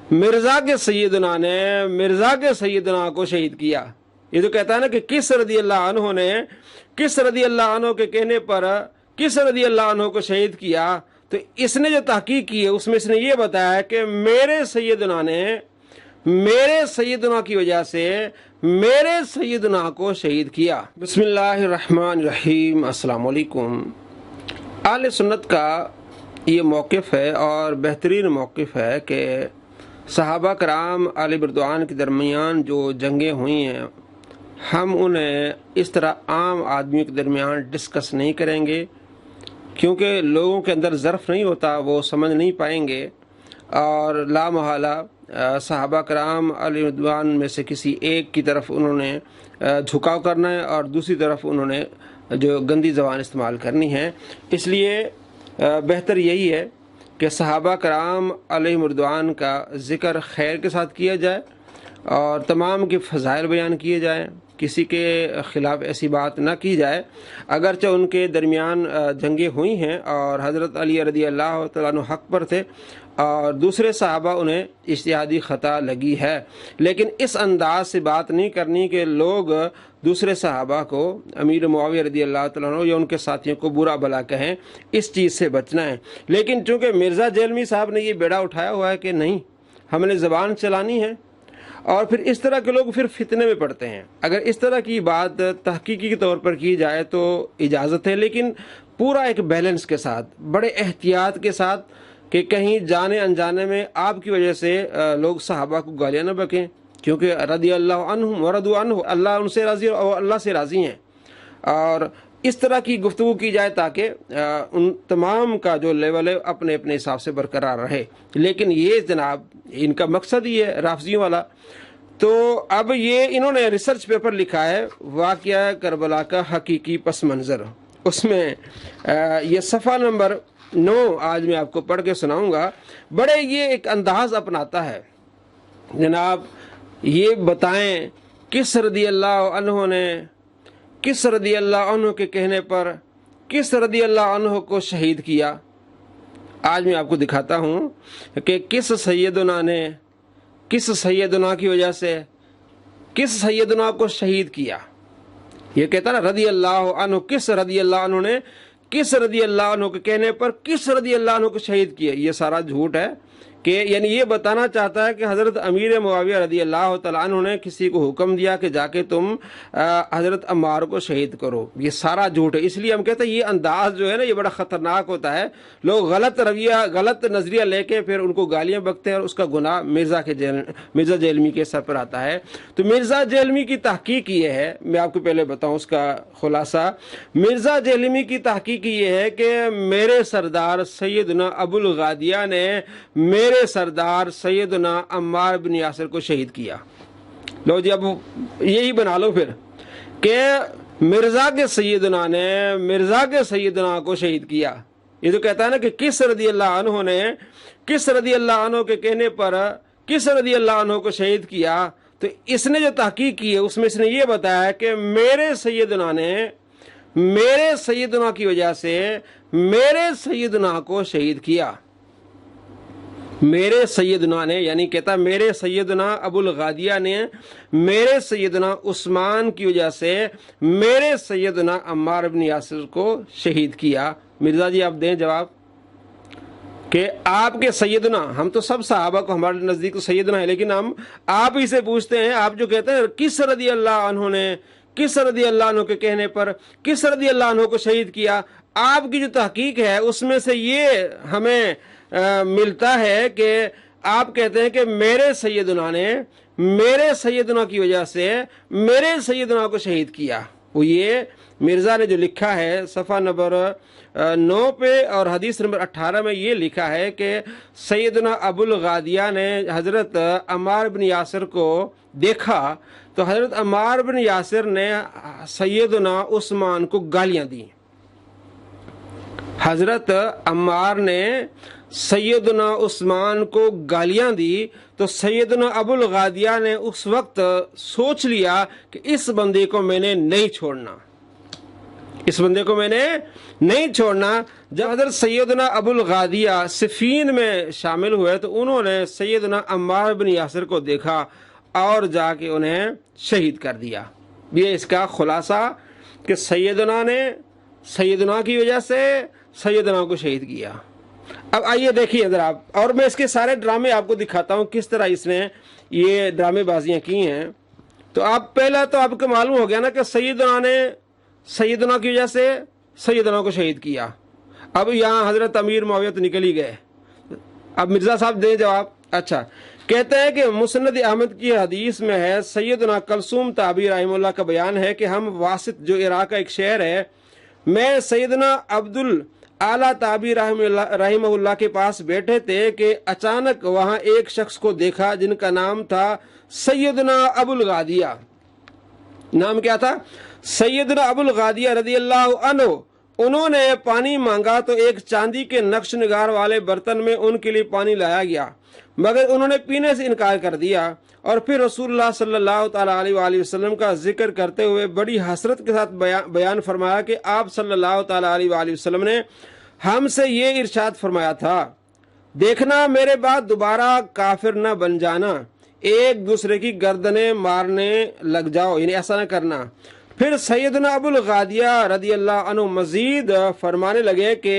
मिर्जा के सैयदना को शहीद किया। ये तो कहता है ना कि किस रदी अल्लाह अन्हु ने किस रदी अल्लाह अन्हु के कहने पर किस रदी अल्लाह अन्हु को शहीद किया, तो इसने जो तहकीक की है उसमें इसने ये बताया कि मेरे सैयदना ने मेरे सैयदना की वजह से मेरे सैयदना को शहीद किया। बिस्मिल्लाहिर्रहमानिर्रहीम। अस्सलाम वालेकुम। आले सुन्नत का ये मौक़िफ़ है और बेहतरीन मौक़िफ़ है कि सहाबा कराम आले बिरदवान के दरमियान जो जंगें हुई हैं, हम उन्हें इस तरह आम आदमियों के दरमियान डिस्कस नहीं करेंगे, क्योंकि लोगों के अंदर ज़र्फ़ नहीं होता, वो समझ नहीं पाएंगे। और ला महला सहाबा कराम आले बिरदवान में से किसी एक की तरफ उन्होंने झुकाव करना है और दूसरी तरफ उन्होंने जो गंदी ज़बान इस्तेमाल करनी है। इसलिए बेहतर यही है कि सहाबा कराम अलैहिर्रिज़वान का ज़िक्र खैर के साथ किया जाए और तमाम के फ़ज़ाइल बयान किए जाएँ, किसी के ख़िलाफ़ ऐसी बात ना की जाए। अगरचे उनके दरमियान जंगें हुई हैं और हज़रत अली रज़ी अल्लाह तआला अन्हु हक़ पर थे और दूसरे सहाबा उन्हें इज्तिहादी ख़ता लगी है, लेकिन इस अंदाज से बात नहीं करनी कि लोग दूसरे सहाबा को अमीर मुआविया रज़ी अल्लाह तआला अन्हु या उनके साथियों को बुरा भला कहें। इस चीज़ से बचना है। लेकिन चूँकि मिर्ज़ा जेलमी साहब ने ये बेड़ा उठाया हुआ है कि नहीं, हमने ज़बान चलानी है, और फिर इस तरह के लोग फिर फितने में पड़ते हैं। अगर इस तरह की बात तहकीकी के तौर पर की जाए तो इजाज़त है, लेकिन पूरा एक बैलेंस के साथ, बड़े एहतियात के साथ, कि कहीं जाने अनजाने में आपकी वजह से लोग सहाबा को गालियाँ न बकें, क्योंकि रदी अल्लाह अन्हुम व रदू अन्हु, अल्लाह उनसे राज़ी और अल्लाह से राज़ी हैं। और इस तरह की गुफ्तगू की जाए ताकि उन तमाम का जो लेवल है अपने अपने हिसाब से बरकरार रहे। लेकिन ये जनाब इनका मकसद ही है राफ़ज़ियों वाला। तो अब ये इन्होंने रिसर्च पेपर लिखा है, वाक़या करबला का हकीकी पस मंज़र। उसमें ये सफ़ा नंबर 9 आज मैं आपको पढ़ के सुनाऊँगा। बड़े ये एक अंदाज़ अपनाता है जनाब, ये बताएं किस रदी अल्लाह अन्हु ने किस रदी अल्लाह अन्हु के कहने पर किस रदी अल्लाह अन्हु को शहीद किया। आज मैं आपको दिखाता हूँ कि किस सैयदना ने किस सैयदना की वजह से किस सैयदना को शहीद किया। ये कहता ना रदी अल्लाह अन्हु, किस रदी अल्लाह अन्हु ने किस रदी अल्लाह अन्हु के कहने पर किस रदी अल्लाह अन्हु को शहीद किया। ये सारा झूठ है कि यानी ये बताना चाहता है कि हज़रत अमीर मुआविया रज़ी अल्लाह तआला अन्हु ने किसी को हुक्म दिया कि जाके तुम हज़रत अम्मार को शहीद करो। ये सारा झूठ है। इसलिए हम कहते हैं ये अंदाज़ जो है ना, ये बड़ा ख़तरनाक होता है। लोग गलत रवैया गलत नज़रिया लेके फिर उनको गालियाँ बकते हैं और उसका गुनाह मिर्ज़ा जेलमी के सर पर आता है। तो मिर्ज़ा जेलमी की तहकीक ये है, मैं आपको पहले बताऊँ उसका खुलासा। मिर्ज़ा जेलमी की तहकीक ये है कि मेरे सरदार सैयदना अबुल गादिया ने मेरे सरदार सैयदना अम्मार बिन यासिर को शहीद किया। लो जी, अब यही बना लो फिर कि मिर्ज़ा के सैयदना ने मिर्ज़ा के सैयदना को शहीद किया। ये तो कहता है ना कि किस रदी अल्लाह अन्हु ने किस रदी अल्लाह अन्हु के कहने पर किस रदी अल्लाह अन्हु को शहीद किया। तो इसने जो तहकीक की है उसमें इसने ये बताया कि मेरे सैयदना ने मेरे सैयदना की वजह से मेरे सैयदना को शहीद किया। मेरे सैयदना ने, यानी कहता मेरे सैयदना अबुल गादिया ने मेरे सैयदना उस्मान की वजह से मेरे सैयदना अम्मार बिन यासिर को शहीद किया। मिर्ज़ा जी आप दें जवाब कि आपके सैयदना, हम तो सब सहाबा को हमारे नज़दीक तो सैयदना है, लेकिन हम आप ही से पूछते हैं, आप जो कहते हैं किस रदी अल्लाह अन्हु ने किस रदी अल्लाह अन्हु के कहने पर किस रदी अल्लाह अन्हु को शहीद किया, आपकी जो तहकीक है उसमें से ये हमें मिलता है कि आप कहते हैं कि मेरे सैयदना ने मेरे सैयदना की वजह से मेरे सैयदना को शहीद किया। वो ये मिर्ज़ा ने जो लिखा है सफ़ा नंबर 9 पे और हदीस नंबर 18 में ये लिखा है कि सैयदना अबुल गादिया ने हज़रत अम्मार बिन यासिर को देखा तो हज़रत अम्मार बिन यासिर ने सैयदना उस्मान को गालियाँ दी। हज़रत अम्मार ने सैयदना उस्मान को गालियां दी तो सैयदना अबुल गादिया ने उस वक्त सोच लिया कि इस बंदे को मैंने नहीं छोड़ना। इस बंदे को मैंने नहीं छोड़ना। जब हज़रत सैयदना अबुल गादिया सिफीन में शामिल हुए तो उन्होंने सैयदना अम्मार बिन यासिर को देखा और जाके उन्हें शहीद कर दिया। ये इसका खुलासा कि सैयदना ने सैयदना की वजह से सैयदना को शहीद किया। अब आइए देखिए इधर आप, और मैं इसके सारे ड्रामे आपको दिखाता हूँ किस तरह इसने ये ड्रामेबाजियाँ की हैं। तो आप पहला तो आपको मालूम हो गया ना कि सैयदना ने सैयदना की वजह से सैयदना को शहीद किया। अब यहाँ हजरत अमीर मुआविया तो निकल ही गए। अब मिर्ज़ा साहब दे जवाब। अच्छा, कहते हैं कि मुस्नद अहमद की हदीस में है, सैयदना कलसूम ताबी रहमतुल्लाह का बयान है कि हम वासित जो इराक का एक शहर है, मैं सैयदना अब्दुल आला ताबी रहमतुल्लाह के पास बैठे थे कि अचानक वहाँ एक शख्स को देखा जिनका नाम था सैयदना अबुल गादिया। नाम क्या था? सैयदना अबुल गादिया रदियल्लाहु अन्हु। उन्होंने पानी मांगा तो एक चांदी के नक्श निगार वाले बर्तन में उनके लिए पानी लाया गया, मगर उन्होंने पीने से इनकार कर दिया। और फिर रसूलुल्लाह सल्लल्लाहु अलैहि वसल्लम का जिक्र करते हुए बड़ी हसरत के साथ बयान फरमाया कि आप सल्लल्लाहु अलैहि वसल्लम ने हमसे ये इरशाद फरमाया था, देखना मेरे बाद दोबारा काफिर न बन जाना, एक दूसरे की गर्दनें मारने लग जाओ, यानी ऐसा न करना। फिर सैयदना अबुल गादिया रदियल्लाहु अन्हु मजीद फरमाने लगे कि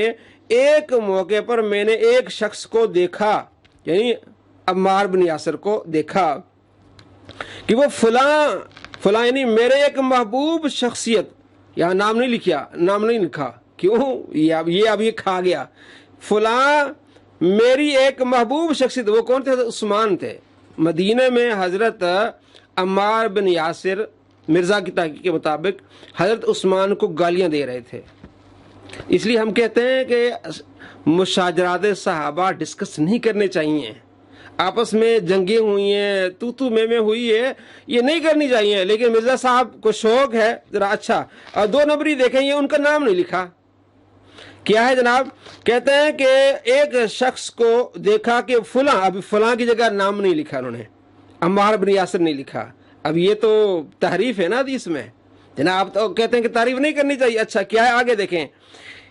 एक मौके पर मैंने एक शख्स को देखा, यानी अम्मार बिन यासिर को देखा कि वो फलां यानी मेरे एक महबूब शख्सियत, यहाँ नाम नहीं लिखा, क्यों? ये अब ये खा गया। फलां मेरी एक महबूब शख्सियत, वो कौन थे? उस्मान थे। मदीने में हजरत अम्मार बिन यासिर मिर्ज़ा की तहकीक के मुताबिक हजरत उस्मान को गालियां दे रहे थे। इसलिए हम कहते हैं कि मुशाजरात सहाबा डिस्कस नहीं करने चाहिए। आपस में जंगें हुई हैं, तू मैं हुई है, ये नहीं करनी चाहिए। लेकिन मिर्ज़ा साहब को शौक है जरा अच्छा, और 2 नंबरी देखेंगे, उनका नाम नहीं लिखा। क्या है जनाब? कहते हैं कि एक शख्स को देखा कि फलां, अभी फलां की जगह नाम नहीं लिखा उन्होंने, अम्मार बिन यासिर नहीं लिखा। अब ये तो तारीफ है ना हदीस में जनाब, तो कहते हैं कि तारीफ नहीं करनी चाहिए। अच्छा, क्या है आगे देखें।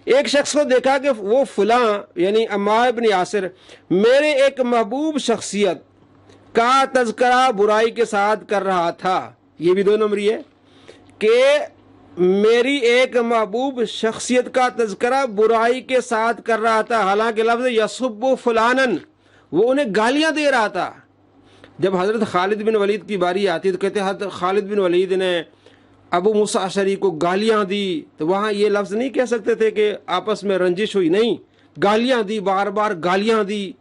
एक शख्स को देखा कि वो फलां यानी अम्मार बिन यासिर मेरे एक महबूब शख्सियत का तज़किरा बुराई के साथ कर रहा था। ये भी 2 नंबरी है कि मेरी एक महबूब शख्सियत का तज़किरा बुराई के साथ कर रहा था, हालांकि लफ्ज़ यसुब्बु फलानन, वो उन्हें गालियां दे रहा था। जब हज़रत खालिद बिन वलीद की बारी आती तो कहते हज़रत खालिद बिन वलीद ने अबू मूसा अशरी को गालियां दी, तो वहाँ ये लफ्ज़ नहीं कह सकते थे कि आपस में रंजिश हुई, नहीं, गालियां दी, बार बार गालियां दी।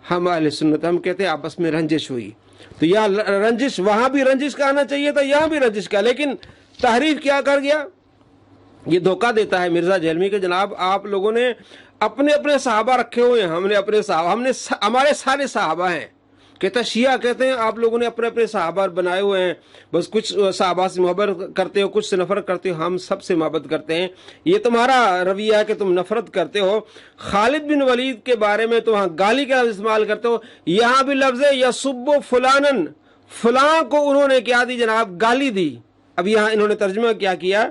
हम अहले सुन्नत हम कहते हैं आपस में रंजिश हुई। तो यह रंजिश, वहाँ भी रंजिश का आना चाहिए था, यहाँ भी रंजिश का, लेकिन तहरीफ क्या कर गया? ये धोखा देता है मिर्ज़ा जहलवी के जनाब, आप लोगों ने अपने अपने सहाबा रखे हुए हैं, हमने अपने सहाबा, हमारे सारे सहाबा हैं। कहता शिया कहते हैं आप लोगों ने अपने अपने सहाबा बनाए हुए हैं, बस कुछ सहाबा से मोहब्बत करते हो, कुछ से नफरत करते हो, हम सब से मोहब्बत करते हैं। ये तुम्हारा रवैया है कि तुम नफरत करते हो। खालिद बिन वलीद के बारे में तो वहाँ गाली का इस्तेमाल करते हो, यहाँ भी लफ्ज़ है यसुब्बु फलानन, फलां को उन्होंने क्या दी जनाब? गाली दी। अब यहाँ इन्होंने तर्जुमा क्या किया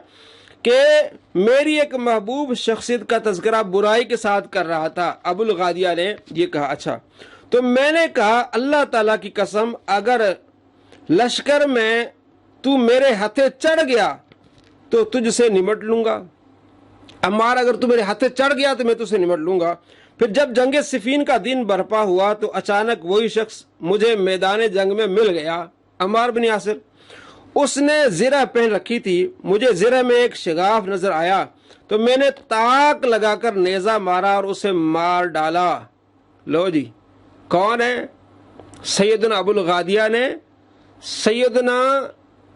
कि मेरी एक महबूब शख्सियत का तज़किरा बुराई के साथ कर रहा था, अबुल गादिया ने ये कहा। अच्छा, तो मैंने कहा अल्लाह ताला की कसम, अगर लश्कर में तू मेरे हाथे चढ़ गया तो तुझसे निमट लूंगा। अम्मार, अगर तू मेरे हाथे चढ़ गया तो मैं तुझसे निमट लूंगा। फिर जब जंग सिफीन का दिन बरपा हुआ तो अचानक वही शख्स मुझे मैदान जंग में मिल गया, अम्मार बिन यासिर। उसने ज़िरा पहन रखी थी, मुझे ज़िरा में एक शिगाफ नजर आया तो मैंने ताक लगाकर नेज़ा मारा और उसे मार डाला। लो जी, कौन है? सैयदना अबुल गादिया ने सैयदना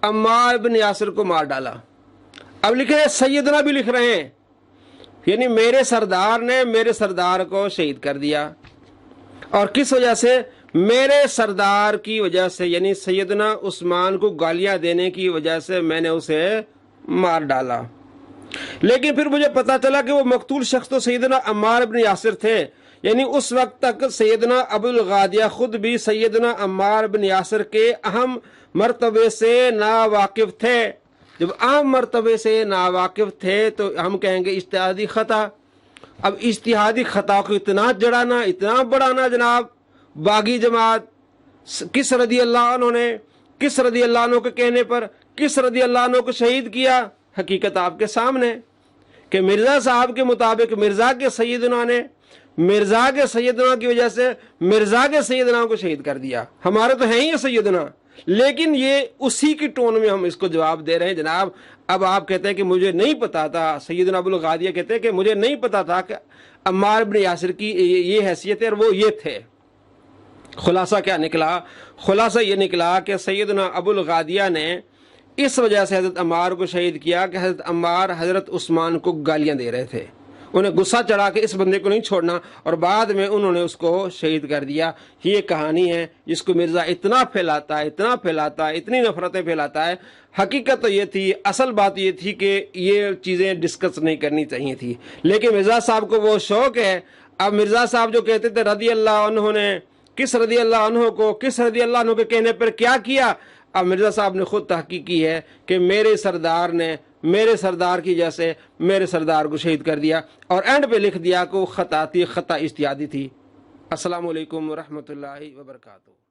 अम्मार बिन यासिर को मार डाला। अब लिख रहे हैं, सैयदना भी लिख रहे हैं, यानी मेरे सरदार ने मेरे सरदार को शहीद कर दिया। और किस वजह से? मेरे सरदार की वजह से, यानी सैयदना उस्मान को गालियां देने की वजह से मैंने उसे मार डाला। लेकिन फिर मुझे पता चला कि वो मकतूल शख्स तो सैयदना अम्मार बिन यासिर थे, यानी उस वक्त तक सैयदना अबुल गादिया खुद भी सैयदना अम्मार बिन यासिर के अहम मर्तबे से नावाकिफ थे। جب عام مرتبے سے ناواقف تھے تو ہم کہیں گے اجتہادی خطا۔ اب اجتہادی خطا کو اتنا جڑانا، اتنا بڑھانا جناب، باغی جماعت کس رضی اللہ عنہ نے کس رضی اللہ عنہ کے کہنے پر کس رضی اللہ عنہ کو شہید کیا؟ حقیقت آپ کے سامنے کہ مرزا صاحب کے مطابق مرزا کے سیدنا نے مرزا کے سیدنا کی وجہ سے مرزا کے سیدنا کو شہید کر دیا۔ ہمارے تو ہیں ہی سیدنا، لیکن یہ اسی کی ٹون میں ہم اس کو جواب دے رہے ہیں جناب۔ اب آپ کہتے ہیں کہ مجھے نہیں پتا تھا، سیدنا ابو الغادیہ کہتے ہیں کہ مجھے نہیں پتا تھا کہ عمار بن یاسر کی یہ حیثیت ہے اور وہ یہ تھے۔ خلاصہ کیا نکلا؟ خلاصہ یہ نکلا کہ سیدنا ابو الغادیہ نے اس وجہ سے حضرت عمار کو شہید کیا کہ حضرت عمار حضرت عثمان کو گالیاں دے رہے تھے، انہیں غصہ چڑھا کہ اس بندے کو نہیں چھوڑنا، اور بعد میں انہوں نے اس کو شہید کر دیا۔ یہ کہانی ہے جس کو مرزا اتنا پھیلاتا ہے، اتنا پھیلاتا ہے، اتنی نفرتیں پھیلاتا ہے۔ حقیقت تو یہ تھی، اصل بات یہ تھی کہ یہ چیزیں ڈسکس نہیں کرنی چاہیے تھی، لیکن مرزا صاحب کو وہ شوق ہے۔ اب مرزا صاحب جو کہتے تھے رضی اللہ عنہ نے کس رضی اللہ عنہ کو کس رضی اللہ عنہ کے کہنے پر کیا کیا، اب مرزا صاحب نے خود تحقیق کی ہے کہ میرے سردار نے میرے سردار کی وجہ سے میرے سردار کو شہید کر دیا، اور اینڈ پہ لکھ دیا کہ وہ خطا تھی، خطا اجتہادی تھی۔ السلام علیکم ورحمۃ اللہ وبرکاتہ۔